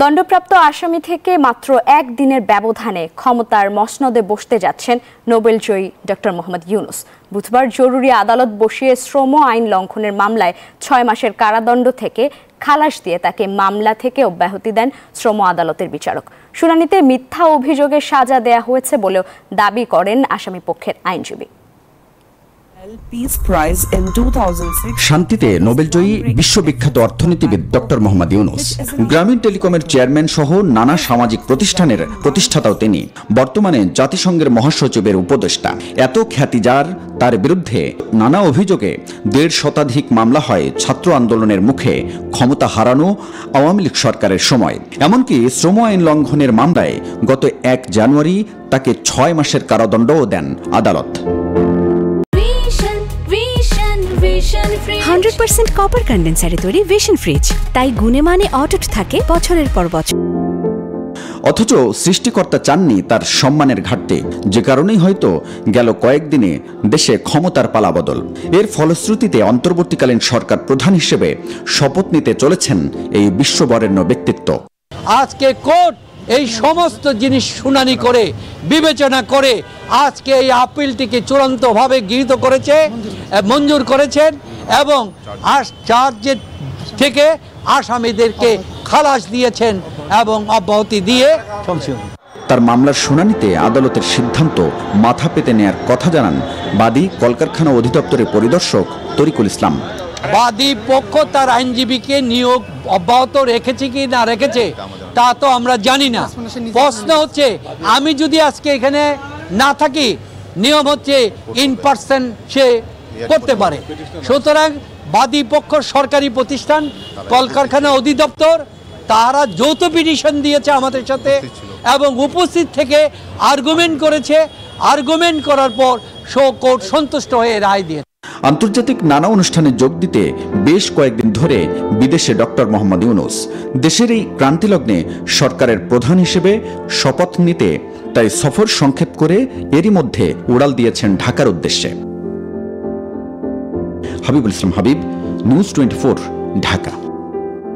দণ্ডপ্রাপ্ত আসামি থেকে মাত্র একদিনের ব্যবধানে ক্ষমতার মসনদে বসতে যাচ্ছেন নোবেলজয়ী ডক্টর মোহাম্মদ ইউনূস। বুধবার জরুরি আদালত বসিয়ে শ্রম আইন লঙ্ঘনের মামলায় ৬ মাসের কারাদণ্ড থেকে খালাস দিয়ে তাকে মামলা থেকে অব্যাহতি দেন শ্রম আদালতের বিচারক। শুনানিতে মিথ্যা অভিযোগে সাজা দেয়া হয়েছে বলেও দাবি করেন আসামি পক্ষের আইনজীবী। শান্তিতে নোবেলজয়ী বিশ্ববিখ্যাত অর্থনীতিবিদ ডক্টর মোহাম্মদ ইউনূস, গ্রামীণ টেলিকমের চেয়ারম্যান সহ নানা সামাজিক প্রতিষ্ঠানের প্রতিষ্ঠাতাও তিনি। বর্তমানে জাতিসংঘের মহাসচিবের উপদেষ্টা। এত খ্যাতি যার, তার বিরুদ্ধে নানা অভিযোগে ১.৫ শতাধিক মামলা হয় ছাত্র আন্দোলনের মুখে ক্ষমতা হারানো আওয়ামী লীগ সরকারের সময়। এমনকি শ্রম আইন লঙ্ঘনের মামলায় গত ১ জানুয়ারি তাকে ৬ মাসের কারাদণ্ডও দেন আদালত। 100% কপার কন্ডেন্সারে তৈরি ভিশন ফ্রিজ, তাই গুণে মানে অটুট থাকে বছরের পর বছর। অথচ সৃষ্টিকর্তা চাননি তার সম্মানের ঘাটতি, যে কারণেই হয়তো গেল কয়েকদিনে দেশে ক্ষমতার পালাবদল। এর ফলশ্রুতিতে অন্তর্বর্তীকালীন সরকার প্রধান হিসেবে শপথ নিতে চলেছেন এই বিশ্ববরেণ্য ব্যক্তিত্ব। আজকে কোর্ট এই সমস্ত জিনিস শুনানি করে বিবেচনা করে আজকে এই আপিলটিকে চূড়ান্তভাবে গৃহীত করেছে, মঞ্জুর করেছেন এবং চার্জের থেকে আসামিদেরকে খালাস দিয়েছেন এবং অব্যাহতি দিয়ে তার মামলার শুনানিতে আদালতের সিদ্ধান্ত মাথা পেতে নেয়ার কথা জানান বাদী কলকারখানা অধিদপ্তরের পরিদর্শক তরিকুল ইসলাম। বাদী পক্ষ তার আইনজীবীকে নিয়োগ অব্যাহত রেখেছে কি না রেখেছে তা তো আমরা জানি না। প্রশ্ন হচ্ছে, আমি যদি আজকে এখানে না থাকি, নিয়ম হচ্ছে ইন পার্সন সে করতে পারে। সুতরাং বাদী পক্ষ সরকারি প্রতিষ্ঠান কলকারখানা অধিদপ্তর তারা যৌথ পিটিশন দিয়েছে আমাদের সাথে এবং উপস্থিত থেকে আর্গুমেন্ট করেছে। আর্গুমেন্ট করার পর কোর্ট সন্তুষ্ট হয়ে রায় দিয়েছে। আন্তর্জাতিক নানা অনুষ্ঠানে যোগ দিতে বেশ কয়েকদিন ধরে বিদেশে ডক্টর মোহাম্মদ ইউনূস। দেশের এই ক্রান্তিলগ্নে সরকারের প্রধান হিসেবে শপথ নিতে তাই সফর সংক্ষেপ করে এরই মধ্যে উড়াল দিয়েছেন ঢাকার উদ্দেশ্যে। হাবিবুল ইসলাম হাবিব, নিউজ 24, ঢাকা।